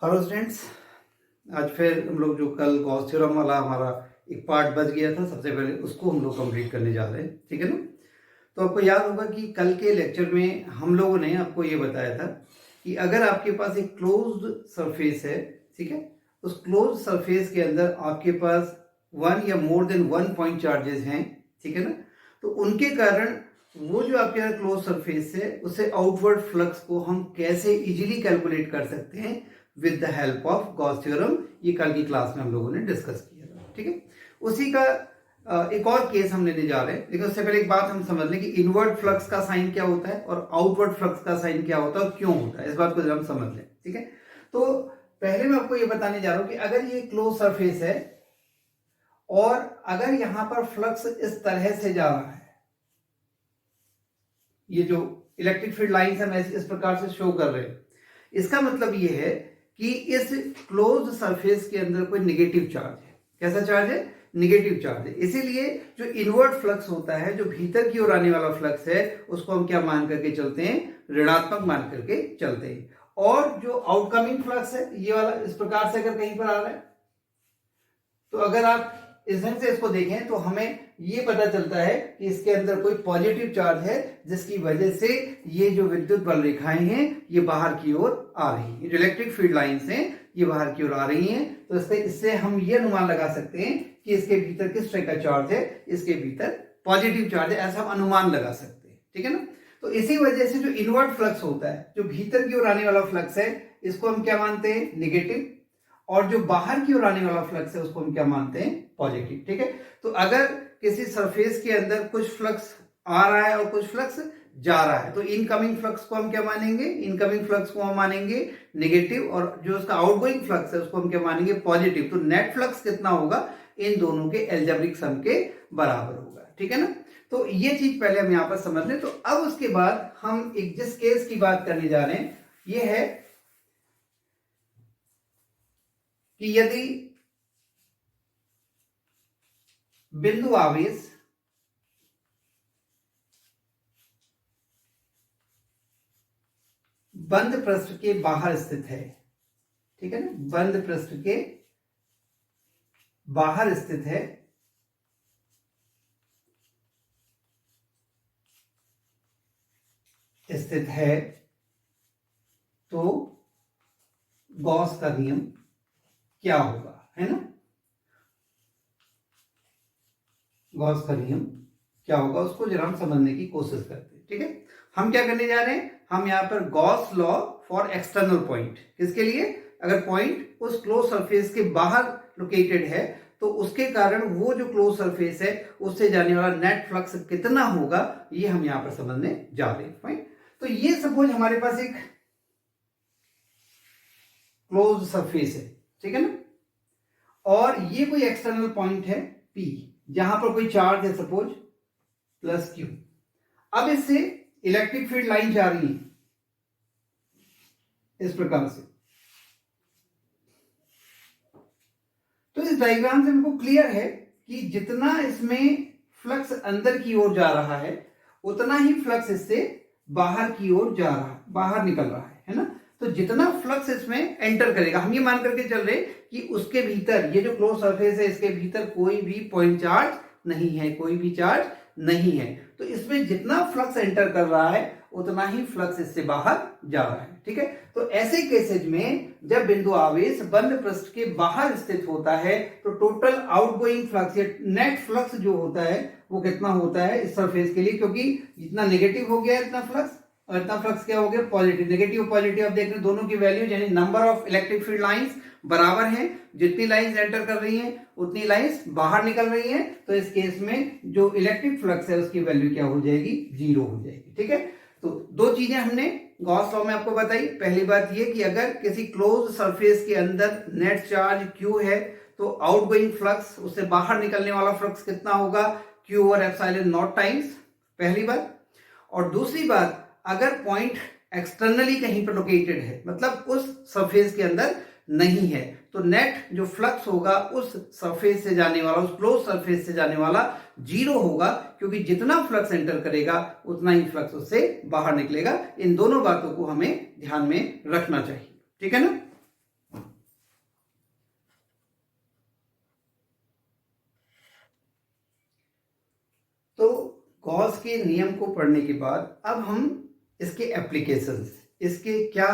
Hello students, आज फिर हम लोग जो कल गॉस थ्योरम वाला हमारा एक पार्ट बच गया था, सबसे पहले उसको हम लोग कंप्लीट करने जा रहे हैं। ठीक है ना। तो आपको याद होगा कि कल के लेक्चर में हम लोगों ने आपको ये बताया था कि अगर आपके पास एक क्लोज्ड सरफेस है, ठीक है, उस क्लोज्ड सरफेस के अंदर आपके पास वन या more than one point charges हैं, ठीक है ना, तो उनके कारण वो जो आपके यहाँ क्लोज सरफेस है उसे आउटवर्ड फ्लक्स को हम कैसे इजीली कैलकुलेट कर सकते हैं with the help of Gauss theorem. ये कल की क्लास में हम लोगों ने डिस्कस किया था। ठीक है, उसी का एक और केस हम लेने जा रहे हैं, लेकिन उससे पहले एक बात हम समझ लें कि इनवर्ड फ्लक्स का साइन क्या होता है और आउटवर्ड फ्लक्स का साइन क्या होता है और क्यों होता है, इस बात को जरा हम समझ लें। ठीक है, तो पहले मैं आपको ये बताने जा रहा हूं कि अगर ये क्लोज सरफेस है और अगर यहां पर फ्लक्स इस तरह से जा रहा है, ये जो इलेक्ट्रिक फील्ड लाइंस हम इस प्रकार से शो कर रहे हैं, इसका मतलब ये है कि इस क्लोज्ड सरफेस के अंदर कोई नेगेटिव चार्ज है। कैसा चार्ज है? नेगेटिव चार्ज है। इसीलिए जो इनवर्ट फ्लक्स होता है, जो भीतर की ओर आने वाला फ्लक्स है, उसको हम क्या मान करके चलते हैं? ऋणात्मक मान करके चलते हैं। और जो आउटकमिंग फ्लक्स है, ये वाला इस प्रकार से अगर कहीं पर आ रहा है, तो अगर आप इस ढंग से इसको देखें तो हमें ये पता चलता है कि इसके अंदर कोई पॉजिटिव चार्ज है, जिसकी वजह से ये जो विद्युत बल रेखाएं हैं ये बाहर की ओर आ रही हैं, जो इलेक्ट्रिक फील्ड लाइंस हैं ये बाहर की ओर आ रही हैं। तो इससे हम ये अनुमान लगा सकते हैं कि इसके भीतर किस तरह का चार्ज है, इसके भीतर पॉजिटिव चार्ज है, ऐसा हम अनुमान लगा सकते हैं। ठीक है ना। तो इसी वजह से जो इनवर्ट फ्लक्स होता है, जो भीतर की ओर आने वाला फ्लक्स है, इसको हम क्या मानते हैं? नेगेटिव। और जो बाहर की ओर आने वाला फ्लक्स है उसको हम क्या मानते हैं? पॉजिटिव। ठीक है, तो अगर किसी सरफेस के अंदर कुछ फ्लक्स आ रहा है और कुछ फ्लक्स जा रहा है, तो इनकमिंग फ्लक्स को हम क्या मानेंगे? इनकमिंग फ्लक्स को हम मानेंगे नेगेटिव, और जो उसका आउटगोइंग फ्लक्स है उसको हम क्या मानेंगे? पॉजिटिव। तो नेट फ्लक्स कितना होगा? इन दोनों के एल्जेब्रिक सम के बराबर होगा। ठीक है ना। तो ये चीज पहले हम यहां पर समझ लें। तो अब उसके बाद हम एक जिस केस की बात करने जा रहे हैं, ये है कि यदि बिंदु आवेश बंद पृष्ठ के बाहर स्थित है, ठीक है ना, बंद पृष्ठ के बाहर स्थित है, तो गॉस का नियम क्या होगा, है ना। गॉस का नियम क्या होगा उसको जरा हम समझने की कोशिश करते हैं। ठीक है, हम क्या करने जा रहे हैं? हम यहां पर Gauss law for external point, किसके लिए? अगर पॉइंट उस क्लोज सरफेस के बाहर लोकेटेड है तो उसके कारण वो जो क्लोज सरफेस है उससे जाने वाला नेट फ्लक्स कितना होगा, ये हम यहां पर समझने जा रहे हैं। फाइन। तो ये सपोज हमारे पास एक क्लोज सरफेस है, ठीक है ना, और ये कोई एक्सटर्नल पॉइंट है P, जहां पर कोई चार्ज है सपोज प्लस Q। अब इससे इलेक्ट्रिक फील्ड लाइन जा रही है इस प्रकार से। तो इस डायग्राम से हमको क्लियर है कि जितना इसमें फ्लक्स अंदर की ओर जा रहा है उतना ही फ्लक्स इससे बाहर की ओर जा रहा है, बाहर निकल रहा है ना। तो जितना फ्लक्स इसमें एंटर करेगा, हम ये मान करके चल रहे कि उसके भीतर ये जो क्लोज सरफेस है इसके भीतर कोई भी पॉइंट चार्ज नहीं है, कोई भी चार्ज नहीं है। तो इसमें जितना फ्लक्स एंटर कर रहा है उतना ही फ्लक्स इससे बाहर जा रहा है। ठीक है, तो ऐसे केसेज में जब बिंदु आवेश बंद पृष्ठ के बाहर स्थित होता है तो टोटल आउटगोइंग फ्लक्स या नेट फ्लक्स जो होता है वो कितना होता है इस सरफेस के लिए, क्योंकि जितना नेगेटिव हो गया इतना फ्लक्स और इतना फ्लक्स क्या हो गया? पॉजिटिव। नेगेटिव पॉजिटिव आप देख रहे हैं दोनों की वैल्यू, यानी number of electric field lines बराबर हैं। जितनी लाइंस एंटर कर रही हैं उतनी लाइंस बाहर निकल रही हैं। तो इस केस में जो इलेक्ट्रिक फ्लक्स है उसकी वैल्यू क्या हो जाएगी? 0 हो जाएगी। ठीक है, तो दो चीजें हमने गॉस लॉ में आपको बताई। पहली बात ये कि अगर किसी क्लोज सरफेस के अंदर नेट चार्ज Q है तो आउटगोइंग फ्लक्स, उससे बाहर निकलने वाला फ्लक्स कितना होगा? Q over epsilon not times, पहली बात। और दूसरी बात, अगर पॉइंट एक्सटर्नली कहीं पर लोकेटेड है, मतलब उस सरफेस के अंदर नहीं है, तो नेट जो फ्लक्स होगा उस सरफेस से जाने वाला, उस क्लोज सरफेस से जाने वाला 0 होगा, क्योंकि जितना फ्लक्स एंटर करेगा उतना ही फ्लक्स उससे बाहर निकलेगा। इन दोनों बातों को हमें ध्यान में रखना चाहिए। ठीक है ना। गॉस के नियम को पढ़ने के बाद अब हम इसके एप्लीकेशंस, इसके क्या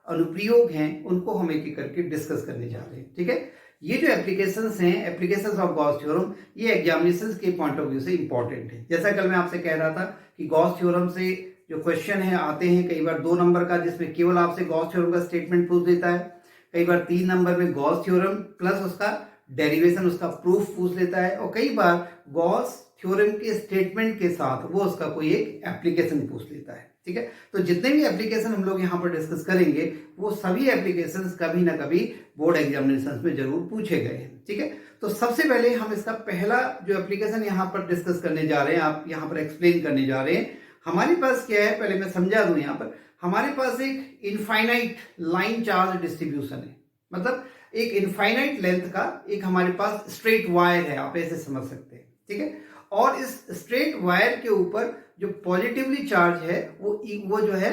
अनुप्रयोग हैं, उनको हम एक एक करके डिस्कस करने जा रहे हैं। ठीक है, ये जो एप्लीकेशंस हैं, एप्लीकेशंस ऑफ गॉस थ्योरम, ये एग्जामिनेशंस के पॉइंट ऑफ व्यू से इंपॉर्टेंट है। जैसा कल मैं आपसे कह रहा था कि गॉस थ्योरम से जो क्वेश्चन है आते हैं कई बार 2 नंबर का, जिसमें केवल आपसे गॉस थ्योरम का स्टेटमेंट पूछ देता है। कई बार 3 नंबर में गॉस थ्योरम प्लस उसका डेरिवेशन, उसका प्रूफ पूछ लेता है। और कई बार गॉस थ्योरम के स्टेटमेंट के साथ वो उसका कोई एक एप्लीकेशन पूछ लेता है। ठीक है, तो जितने भी एप्लीकेशन हम लोग यहाँ पर डिस्कस करेंगे वो सभी एप्लीकेशंस कभी ना कभी बोर्ड एग्जामिनेशंस में जरूर पूछे गए हैं। ठीक है, तो सबसे पहले हम इसका पहला जो एप्लीकेशन यहाँ पर डिस्कस करने जा रहे हैं, आप यहाँ पर एक्सप्लेन करने जा रहे हैं। हमारे पास क्या है, पहले मैं समझा दूं। यहाँ पर हमारे पास एक इनफाइनाइट लाइन चार्ज डिस्ट्रीब्यूशन है, मतलब एक इनफाइनाइट लेंथ का एक हमारे पास स्ट्रेट वायर है, आप ऐसे समझ सकते हैं। ठीक है, और इस स्ट्रेट वायर के ऊपर जो पॉजिटिवली चार्ज है वो जो है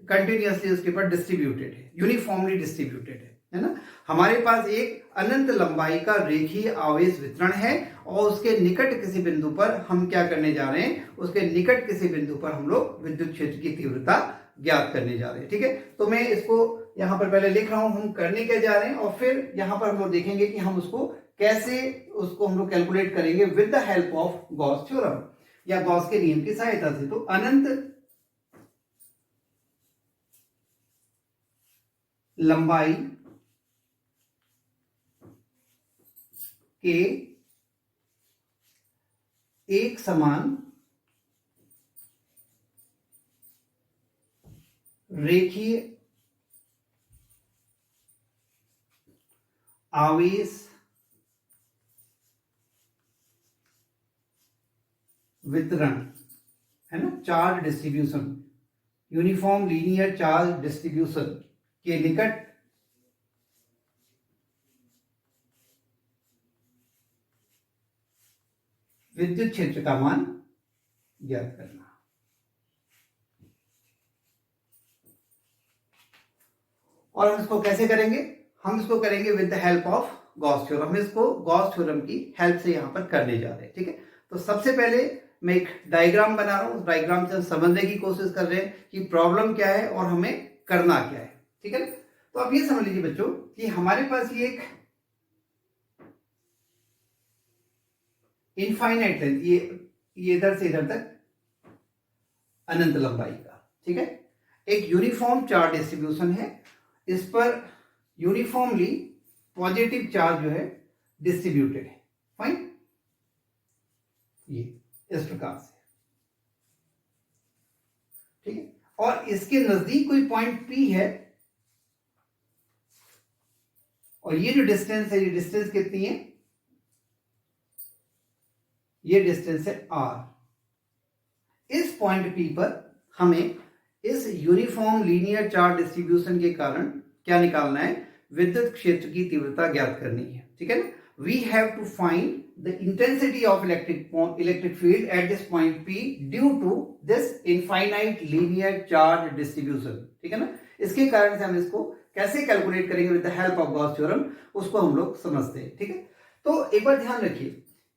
कंटिन्यूअसली उसके ऊपर डिस्ट्रीब्यूटेड है, यूनिफॉर्मली डिस्ट्रीब्यूटेड है ना। हमारे पास एक अनंत लंबाई का रेखीय आवेश वितरण है और उसके निकट किसी बिंदु पर हम क्या करने जा रहे हैं, उसके निकट किसी बिंदु पर हम लोग विद्युत क्षेत्र की तीव्रता ज्ञात करने जा रहे हैं। ठीक है, तो मैं इसको यहाँ पर पहले लिख रहा हूं, हम करने क्या जा रहे हैं, और फिर यहाँ पर हम लोग देखेंगे कि हम उसको कैसे उसको हम लोग कैलकुलेट करेंगे with the help of Gauss theorem या गॉस के नियम की सहायता से। तो अनंत लंबाई के एक समान रेखीय आवेश वितरण है ना, charge distribution, uniform linear charge distribution के निकट विद्युत क्षेत्र का मान ज्ञात करना। और हम इसको कैसे करेंगे, हम इसको करेंगे with the help of Gauss theorem. हम इसको गॉस थ्योरम की हेल्प से यहां पर करने जा रहे हैं। ठीक है, तो सबसे पहले मैं एक डायग्राम बना रहा हूं, उस डायग्राम से हम समझने की कोशिश कर रहे हैं कि प्रॉब्लम क्या है और हमें करना क्या है। ठीक है ना, तो आप ये समझ लीजिए बच्चों कि हमारे पास ये एक इनफाइनाइट लेंथ, ये इधर से इधर तक अनंत लंबाई का, ठीक है, एक यूनिफॉर्म चार्ज डिस्ट्रीब्यूशन है। इस पर यूनिफॉर्मली पॉजिटिव चार्ज जो है डिस्ट्रीब्यूटेड है। फाइन, ये इस प्रकार से, ठीक है, और इसके नजदीक कोई पॉइंट P है और ये जो डिस्टेंस है, ये डिस्टेंस कितनी है, ये डिस्टेंस है R। इस पॉइंट P पर हमें इस यूनिफॉर्म लीनियर चार्ज डिस्ट्रीब्यूशन के कारण क्या निकालना है, विद्युत क्षेत्र की तीव्रता ज्ञात करनी है। ठीक है ना, we have to find the intensity of electric field at this point P due to this infinite linear charge distribution. ठीक है ना, इसके कारण से हम इसको कैसे कैलकुलेट करेंगे with the help of Gauss theorem, उसको हम लोग समझते हैं। ठीक है, तो एक बार ध्यान रखिए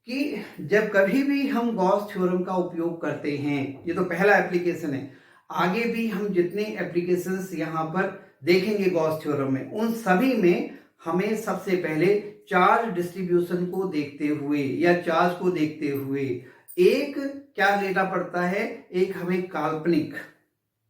कि जब कभी भी हम गॉस थ्योरम का उपयोग करते हैं, ये तो पहला एप्लीकेशन है, आगे भी हम जितने एप्लीकेशंस यहाँ पर देखेंगे गॉस थ्योरम में, उन सभी में हमें सबसे पहले चार्ज डिस्ट्रीब्यूशन को देखते हुए या चार्ज को देखते हुए एक क्या लेना पड़ता है, एक हमें काल्पनिक,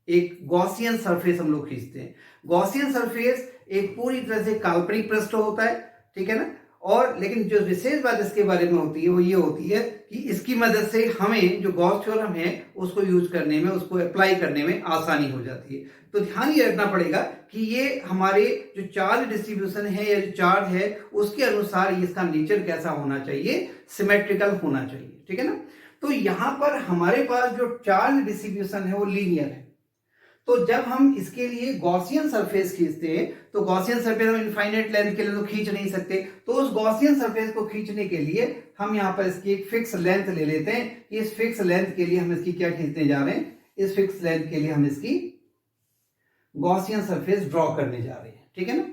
एक गॉसियन सरफेस हम लोग खींचते हैं। गॉसियन सरफेस एक पूरी तरह से काल्पनिक पृष्ठ होता है। ठीक है ना, और लेकिन जो विशेष बात इसके बारे में होती है वो ये होती है कि इसकी मदद से हमें जो गॉस थ्योरम है उसको यूज करने में, उसको अप्लाई करने में आसानी हो जाती है। तो ध्यान ये रखना पड़ेगा कि ये हमारे जो चार्ज डिस्ट्रीब्यूशन है या जो चार्ज है उसके अनुसार इसका नेचर कैसा होना चाहिए, सिमेट्रिकल होना चाहिए। ठीक है ना, तो यहां पर हमारे पास जो चार्ज डिस्ट्रीब्यूशन है वो लीनियर है। तो जब हम इसके लिए गॉसियन सरफेस खींचते हैं, तो गॉसियन सरफेस हम इनफाइनाइट लेंथ के लिए तो खींच नहीं सकते, तो उस गॉसियन सरफेस को खींचने के लिए हम यहाँ पर इसकी एक फिक्स लेंथ ले लेते हैं। इस फिक्स लेंथ के लिए हम इसकी क्या खींचने जा रहे हैं, इस फिक्स लेंथ के लिए हम इसकी गॉसियन सरफेस ड्रॉ करने जा रहे हैं। ठीक है ना,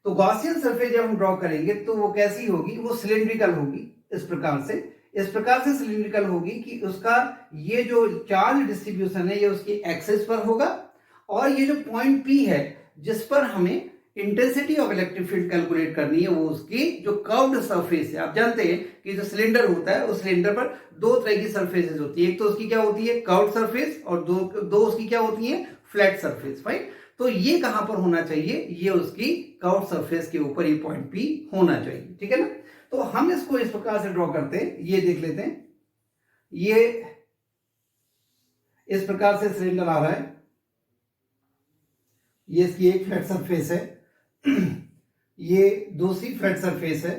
तो गॉसियन सरफेस जब हम ड्रॉ करेंगे तो वो कैसी होगी, वो सिलिंड्रिकल होगी इस प्रकार से। इस प्रकार से सिलिंड्रिकल होगी कि उसका ये जो चार्ज डिस्ट्रीब्यूशन है ये उसकी एक्सिस पर होगा, और ये जो पॉइंट P है जिस पर हमें intensity of electric field calculate करनी है वो उसकी जो कर्व्ड सरफेस है। आप जानते हैं कि जो सिलेंडर होता है उस सिलेंडर पर दो तरह की सरफेसेस होती है, एक तो उसकी क्या होती है कर्व्ड सरफेस, और दो उसकी क्या होती है फ्लैट सरफेस। फाइन, तो ये कहां पर होना चाहिए, ये उसकी कर्व्ड सरफेस के ऊपर ये पॉइंट P होना चाहिए, ठीक है ना। तो हम इसको इस प्रकार से ड्रॉ करते हैं, ये देख लेते हैं, ये इस प्रकार से सिलेंडर आ रहा है, ये इसकी एक फ्लैट सरफेस है, ये दूसरी फ्लैट सरफेस है,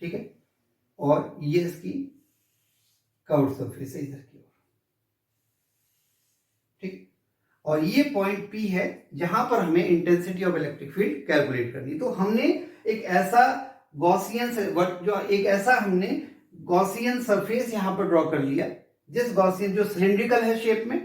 ठीक है, और ये इसकी कर्व्ड सरफेस है इधर की ओर, ठीक। और ये पॉइंट P है जहां पर हमें intensity of electric field calculate करनी। तो हमने एक ऐसा गॉसियन सरफेस यहां पर ड्रॉ कर लिया, जिस गॉसियन जो सिलिंड्रिकल है शेप में,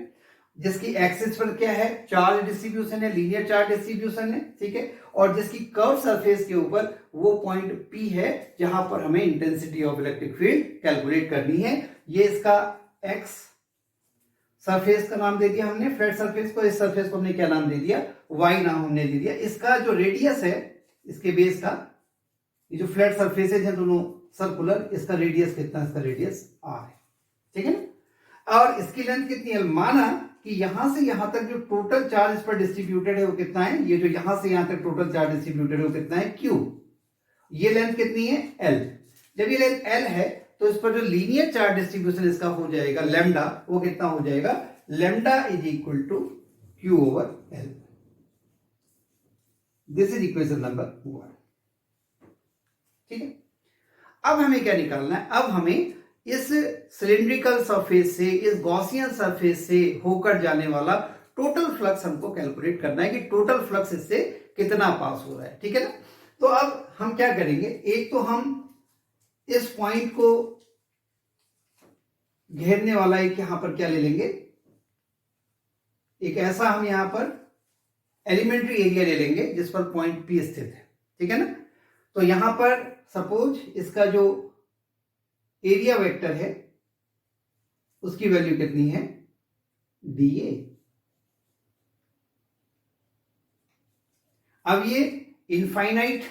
जिसकी एक्सिस पर क्या है चार्ज डिस्ट्रीब्यूशन है, लीनियर चार्ज डिस्ट्रीब्यूशन है, ठीक है, और जिसकी कर्व सरफेस के ऊपर वो पॉइंट P है जहां पर हमें intensity of electric field calculate करनी है। ये इसका एक्स सरफेस का नाम दे दिया हमने, फ्लैट सरफेस को, इस सरफेस को हमने क्या नाम दे दिया, y नाम हमने दे दिया। इसका जो रेडियस है इसके बेस का, ये जो फ्लैट सरफेसेज हैं दोनों सर्कुलर, इसका रेडियस कितना, इसका रेडियस r है, ठीक है ना। और इसकी लेंथ कितनी है, माना कि यहां से यहां तक जो टोटल चार्ज इस पर डिस्ट्रीब्यूटेड है वो कितना है, ये जो यहां से यहां तक टोटल चार्ज डिस्ट्रीब्यूटेड है वो कितना है q, ये लेंथ कितनी है l। जब ये लेंथ l है तो इस पर जो लीनियर चार्ज डिस्ट्रीब्यूशन इसका हो जाएगा लैम्डा, वो कितना हो जाएगा, lambda is equal to q over l। This is equation number 1, ठीक है। अब हमें क्या निकालना है, अब हमें इस सिलिंड्रिकल सरफेस से, इस गॉसियन सरफेस से होकर जाने वाला टोटल फ्लक्स हमको कैलकुलेट करना है कि टोटल फ्लक्स इससे कितना पास हो रहा है, ठीक है ना। तो अब हम क्या करेंगे, एक तो हम इस पॉइंट को घेरने वाला एक यहां पर क्या ले लेंगे, एक ऐसा हम यहां पर एलिमेंट्री एरिया ले लेंगे जिस पर पॉइंट P स्थित है, ठीक है ना। तो यहां पर सपोज इसका जो एरिया वेक्टर है उसकी वैल्यू कितनी है, dA। अब ये इनफाइनाइट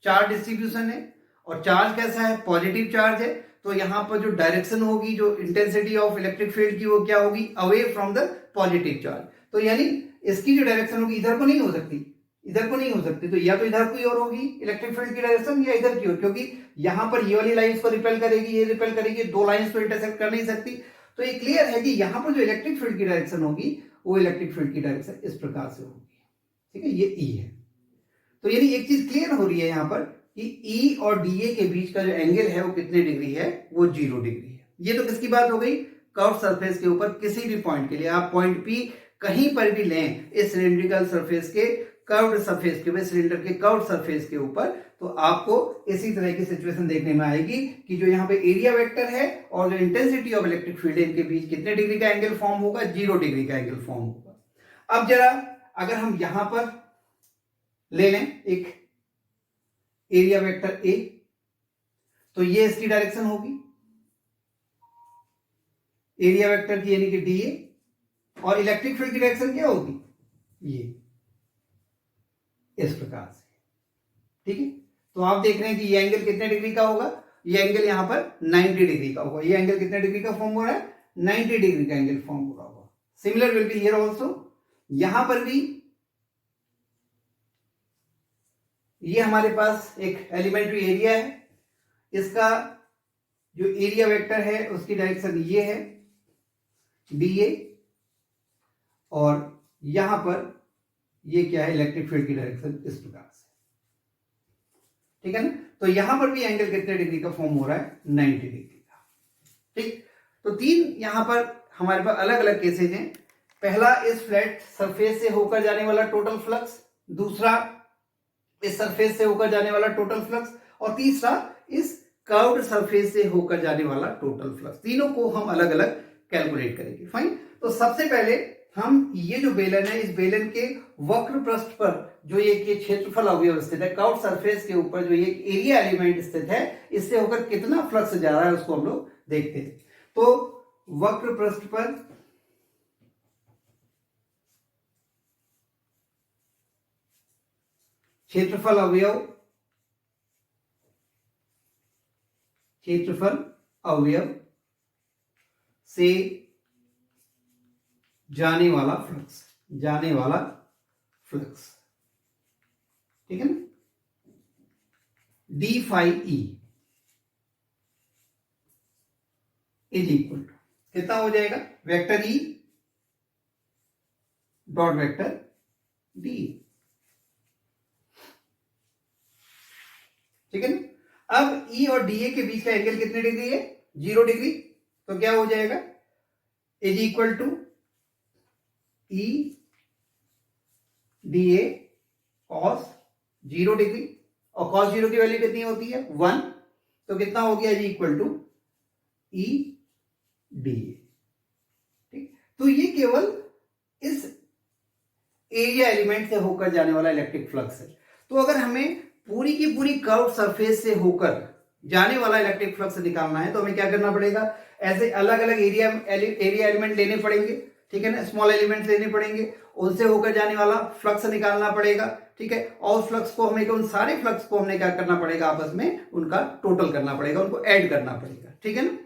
चार्ज डिस्ट्रीब्यूशन है और चार्ज कैसा है, पॉजिटिव चार्ज है, तो यहां पर जो डायरेक्शन होगी, जो इंटेंसिटी ऑफ इलेक्ट्रिक फील्ड की, वो क्या होगी, away from the positive charge. तो यानी इसकी जो डायरेक्शन होगी इधर को नहीं हो सकती, इधर को नहीं हो सकती, तो या तो इधर कोई और होगी इलेक्ट्रिक फील्ड की डायरेक्शन, या इधर की ओर, क्योंकि यहां पर ये वाली लाइंस को रिपेल करेगी, ये रिपेल करेगी, दो लाइंस को इंटरसेक्ट कर नहीं सकती। तो ये क्लियर है कि यहां पर जो इलेक्ट्रिक फील्ड की डायरेक्शन होगी वो इलेक्ट्रिक फील्ड की डायरेक्शन इस प्रकार से होगी, ठीक है, ये E है। तो यानी एक चीज क्लियर हो रही है यहां पर कि E और DA के बीच का जो एंगल है वो कितने डिग्री है, वो 0 डिग्री है। ये तो किसकी बात हो गई, कर्व सरफेस के ऊपर किसी भी पॉइंट के लिए आप पॉइंट P कहीं पर भी लें इस सिलिंड्रिकल सरफेस के कर्व्ड सरफेस के ऊपर, सिलेंडर के कर्व्ड सरफेस के ऊपर, तो आपको इसी तरह की सिचुएशन देखने में आएगी कि जो यहाँ पे एरिया वेक्टर है और जो इंटेंसिटी ऑफ इलेक्ट्रिक फील्ड है इनके बीच कितने डिग्री का एंगल फॉर्म होगा, 0 डिग्री का एंगल फॉर्म होगा। अब जरा अगर हम यहां पर ले लें एक एरिया वेक्टर A, तो ये इसकी डायरेक्शन होगी एरिया वेक्टर की, यानी कि DA, और इलेक्ट्रिक फील्ड की डायरेक्शन क्या होगी, ये इस प्रकार से, ठीक है। तो आप देख रहे हैं कि ये एंगल कितने डिग्री का होगा, ये एंगल यहां पर 90 डिग्री का होगा। ये एंगल कितने डिग्री का फॉर्म हो रहा है, 90 डिग्री का एंगल फॉर्म हो रहा होगा। Similar will be here also, यहां पर भी ये हमारे पास एक एलिमेंट्री एरिया है, इसका जो एरिया वेक्टर है उसकी डायरेक्शन ये है DA, और यहां पर ये क्या है, इलेक्ट्रिक फील्ड की डायरेक्शन इस प्रकार से, ठीक है ना। तो यहां पर भी एंगल कितने डिग्री का फॉर्म हो रहा है, 90 डिग्री का, ठीक। तो तीन यहां पर हमारे पास अलग अलग केसेज हैं। पहला इस फ्लैट सरफेस से होकर जाने वाला टोटल फ्लक्स, दूसरा इस सरफेस से होकर जाने वाला टोटल फ्लक्स, और तीसरा इस कर्व्ड सरफेस से होकर जाने वाला टोटल फ्लक्स। तीनों को हम अलग अलग कैलकुलेट करेंगे। फाइन, तो सबसे पहले हम ये जो बेलन है, इस बेलन के वक्र पृष्ठ पर जो ये क्षेत्रफल अवयव स्थित है, कर्व सरफेस के ऊपर जो ये एरिया एलिमेंट स्थित है, इससे होकर कितना फ्लक्स जा रहा है उसको हम लोग देखते हैं। तो वक्र पृष्ठ पर क्षेत्रफल अवयव से जाने वाला फ्लक्स, ठीक है ना, d phi E is equal to कितना हो जाएगा, vector E dot vector d, ठीक है ना। अब ई और डी ए के बीच का एंगल कितने डिग्री है, 0 डिग्री, तो क्या हो जाएगा, is equal to E D A cos 0 degree, और कॉस 0 की वैल्यू कितनी होती है 1, तो कितना हो गया, is equal to E D A, ठीक। तो ये केवल इस एरिया एलिमेंट से होकर जाने वाला इलेक्ट्रिक फ्लक्स है। तो अगर हमें पूरी की पूरी कर्व सरफेस से होकर जाने वाला इलेक्ट्रिक फ्लक्स निकालना है तो हमें क्या करना पड़ेगा, ऐसे अलग अलग एरिया एलिमेंट लेने पड़ेंगे, ठीक है ना, स्मॉल एलिमेंट्स लेने पड़ेंगे, उनसे होकर जाने वाला फ्लक्स निकालना पड़ेगा, ठीक है। और उस फ्लक्स को हमें, उन सारे फ्लक्स को हमने क्या करना पड़ेगा, आपस में उनका टोटल करना पड़ेगा, उनको ऐड करना पड़ेगा, ठीक है ना।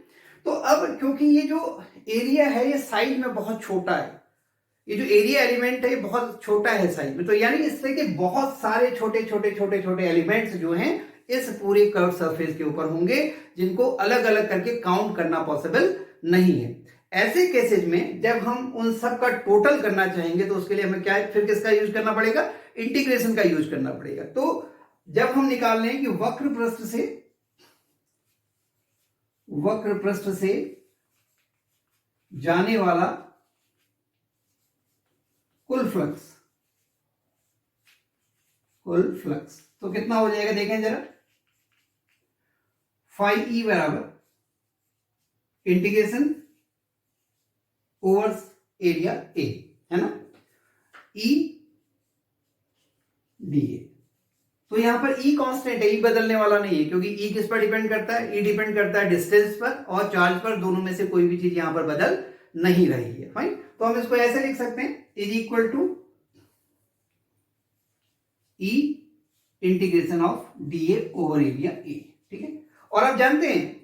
तो अब क्योंकि ये जो एरिया है ये साइज में बहुत छोटा है, ये जो एरिया एलिमेंट है ये बहुत छोटा है साइज में, तो यानी इससे कि बहुत सारे छोटे छोटे छोटे छोटे एलिमेंट्स जो हैं इस पूरे कर्व सरफेस के ऊपर होंगे, जिनको अलग अलग करके काउंट करना पॉसिबल नहीं है। ऐसे केसेस में जब हम उन सब का टोटल करना चाहेंगे तो उसके लिए हमें क्या है, फिर किसका यूज करना पड़ेगा, इंटीग्रेशन का यूज करना पड़ेगा। तो जब हम निकाल लें कि वक्र पृष्ठ से जाने वाला कुल फ्लक्स तो कितना हो जाएगा, देखें जरा, फाई ई बराबर इंटीग्रेशन ओवर एरिया ए, है ना, ई डी ए। तो यहां पर ई कांस्टेंट है, ई बदलने वाला नहीं है, क्योंकि ई किस पर डिपेंड करता है, ई डिपेंड करता है डिस्टेंस पर और चार्ज पर, दोनों में से कोई भी चीज यहां पर बदल नहीं रही है, फाइन। तो हम इसको ऐसे लिख सकते हैं, is equal to E integration of D A over area A, ठीक है। और आप जानते हैं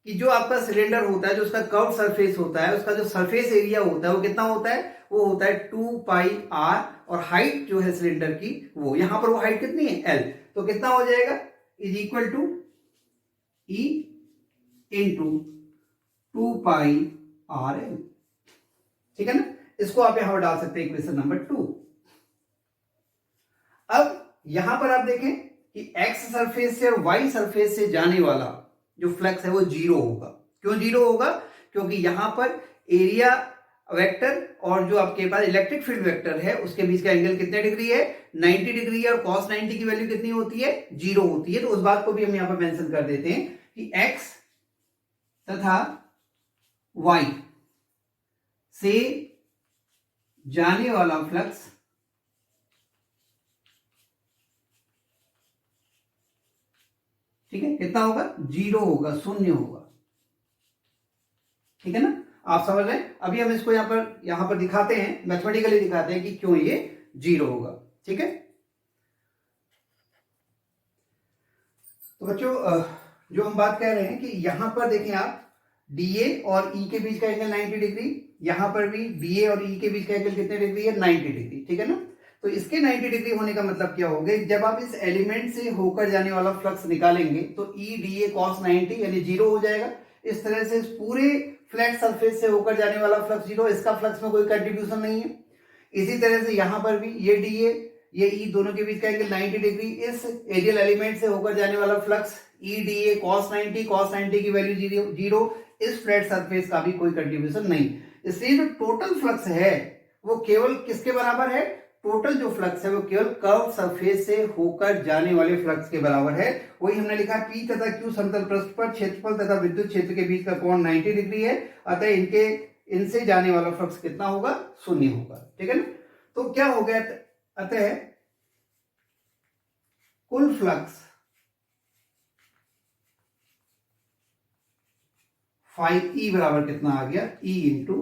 कि जो आपका सिलेंडर होता है, जो उसका कर्व सरफेस होता है, उसका जो सरफेस एरिया होता है वो कितना होता है, वो होता है 2 पाई आर, और हाइट जो है सिलेंडर की वो यहां पर वो हाइट कितनी है, एल, तो कितना हो जाएगा, is equal to E into 2 pi R L, ठीक है ना। इसको आप यहां पर डाल सकते हैं इक्वेशन नंबर 2। अब यहां पर आप देखें कि एक्स सरफेस से और वाई सरफेस से जाने वाला जो फ्लक्स है वो 0 होगा। क्यों 0 होगा, क्योंकि यहां पर एरिया वेक्टर और जो आपके पास इलेक्ट्रिक फील्ड वेक्टर है उसके बीच का एंगल कितने डिग्री है, 90 डिग्री है, और cos 90 की वैल्यू कितनी होती है, 0 होती है। तो उस बात को भी हम यहां पर मेंशन कर देते हैं कि x तथा y से जाने वाला फ्लक्स ठीक है कितना होगा, 0 होगा, 0 होगा, ठीक है ना। आप समझ रहे हैं। अभी हम इसको यहां पर दिखाते हैं, मैथमेटिकली दिखाते हैं कि क्यों ये 0 होगा, ठीक है। तो बच्चों जो हम बात कर रहे हैं कि यहां पर देखें आप, डीए और ई के बीच का एंगल 90 डिग्री, यहां पर भी डीए और ई के बीच का एंगल कितने डिग्री है, 90 डिग्री, ठीक है ना। तो इसके 90 डिग्री होने का मतलब क्या होगा, जब आप इस एलिमेंट से होकर जाने वाला फ्लक्स निकालेंगे तो ई डी ए कॉस 90 यानी 0 हो जाएगा। इस तरह से इस पूरे फ्लैट सरफेस से होकर जाने वाला फ्लक्स 0, इसका फ्लक्स में कोई कंट्रीब्यूशन नहीं है। इसी तरह से यहां पर भी ये डी ए ये ई दोनों के बीच का एंगल 90 डिग्री, इस एरियल एलिमेंट से होकर जाने वाला flux E D A cos 90 की वैल्यू 0, इस फ्लैट सरफेस का भी कोई कंट्रीब्यूशन नहीं। इसलिए जो टोटल फ्लक्स है वो केवल किसके बराबर है, टोटल जो फ्लक्स है वो केवल कर्व सरफेस से होकर जाने वाले फ्लक्स के बराबर है। वही हमने लिखा P तथा Q समतल पृष्ठ पर क्षेत्रफल तथा विद्युत क्षेत्र के बीच का कोण 90 डिग्री है, अतः इनके इनसे जाने वाला फ्लक्स कितना होगा, 0 होगा। ठीक है ना। तो क्या हो गया, अतः कुल फ्लक्स फाई ई बराबर कितना आ गया, E इंटू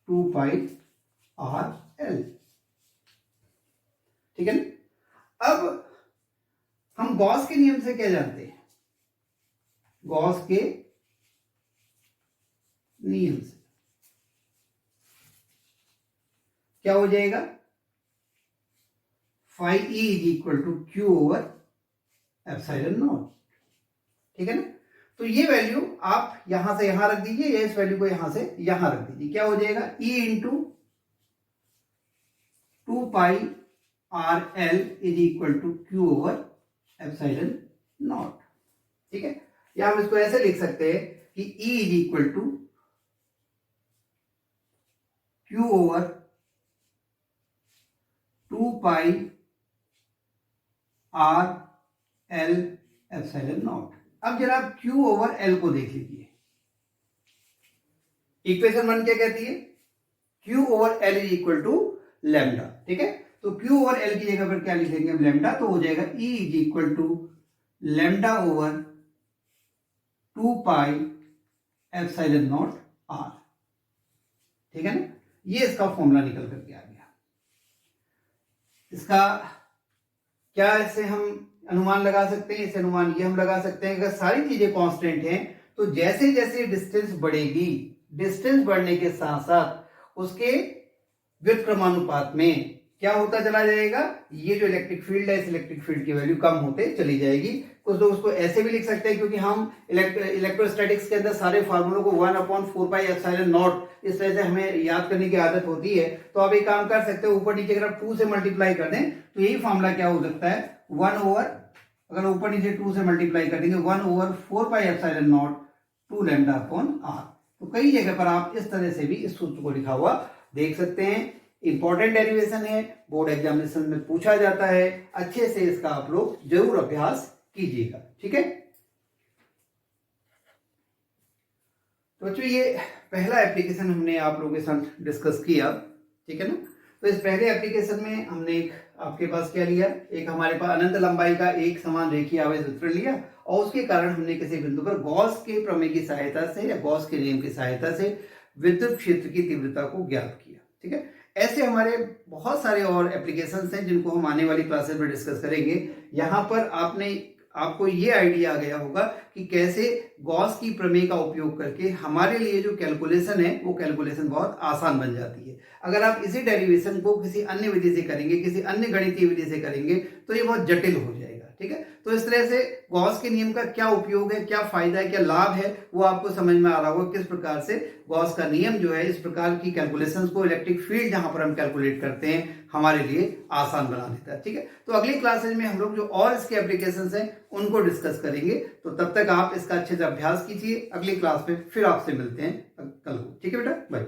2πr_L। ठीक है ना। अब हम गॉस के नियम से क्या जानते हैं, गॉस के नियम से क्या हो जाएगा, phi E is equal to Q over epsilon naught. ठीक है ना। तो ये वैल्यू आप यहां से यहां रख दीजिए, या इस वैल्यू को यहां से यहां रख दीजिए। क्या हो जाएगा, E into 2πr_L is equal to Q over epsilon naught. ठीक है। या हम इसको ऐसे लिख सकते हैं कि E is equal to Q over 2πr_L epsilon naught. अब जरा आप Q ओवर L को देख लीजिए। इक्वेशन 1 क्या कहती है, Q over L is equal to lambda. ठीक है। तो Q ओवर L की जगह पर क्या लिखेंगे हम, लैम्डा। तो हो जाएगा E is equal to lambda over 2π epsilon naught R। ठीक है ना। ये इसका फॉर्मूला निकल करके आ गया। इसका क्या इससे हम अनुमान लगा सकते हैं, इसे अनुमान ये हम लगा सकते हैं, अगर सारी चीजें कांस्टेंट हैं तो जैसे जैसे डिस्टेंस बढ़ेगी, डिस्टेंस बढ़ने के साथ साथ उसके व्युत्क्रमानुपात में क्या होता चला जाएगा, ये जो इलेक्ट्रिक फील्ड है, इस इलेक्ट्रिक फील्ड की वैल्यू कम होते चली जाएगी। कुछ लोग उसको ऐसे भी लिख सकते हैं, क्योंकि हम इलेक्ट्रोस्टैटिक्स के अंदर सारे फार्मूलों को 1/4πε0 इस तरह से हमें याद करने की आदत होती है। तो आप एक काम कर सकते हो, ऊपर नीचे अगर आप 2 से मल्टीप्लाई कर दें तो यही फॉर्मूला क्या हो सकता है, 1 ओवर, अगर ऊपर नीचे 2 से मल्टीप्लाई कर देंगे 1/4πε0 2 लैम्डा अपॉन r। तो कई जगह पर आप इस तरह से भी इस सूत्र को लिखा हुआ देख सकते हैं। इंपॉर्टेंट डेरिवेशन है, बोर्ड एग्जामिनेशन में पूछा जाता है, अच्छे से इसका आप लोग जरूर अभ्यास कीजिएगा। ठीक है। तो बच्चों ये पहला एप्लीकेशन हमने आप लोगों के साथ डिस्कस किया। ठीक है ना। तो इस पहले एप्लीकेशन में हमने एक आपके पास क्या लिया, एक हमारे पास अनंत लंबाई का एक समान रेखीय आवेश वितरण लिया, और उसके कारण हमने किसी बिंदु पर गॉस के प्रमेय की सहायता से या गॉस के नियम की सहायता से विद्युत क्षेत्र की तीव्रता को ज्ञात किया। ठीक है। ऐसे हमारे बहुत सारे और एप्लीकेशंस हैं जिनको हम आने वाली क्लासेस में डिस्कस करेंगे। यहां पर आपको ये आइडिया आ गया होगा कि कैसे गॉस की प्रमेय का उपयोग करके हमारे लिए जो कैलकुलेशन है वो कैलकुलेशन बहुत आसान बन जाती है। अगर आप इसी डेरिवेशन को किसी अन्य विधि से करेंगे, किसी अन्य गणितीय विधि से करेंगे तो ये बहुत जटिल हो जाएगा। ठीक है। तो इस तरह से गॉस के नियम का क्या उपयोग है, क्या फायदा है, क्या लाभ है, वो आपको समझ में आ रहा होगा, किस प्रकार से गॉस का नियम जो है इस प्रकार की कैलकुलेशंस को, इलेक्ट्रिक फील्ड जहां पर हम कैलकुलेट करते हैं, हमारे लिए आसान बना देता है। ठीक है। तो अगली क्लासेज में हम लोग जो और इसके एप्लीकेशंस हैं उनको डिस्कस करेंगे। तो तब तक आप इसका अच्छे से अभ्यास कीजिए। अगली क्लास में फिर आपसे मिलते हैं कल को। ठीक है बेटा, बाय।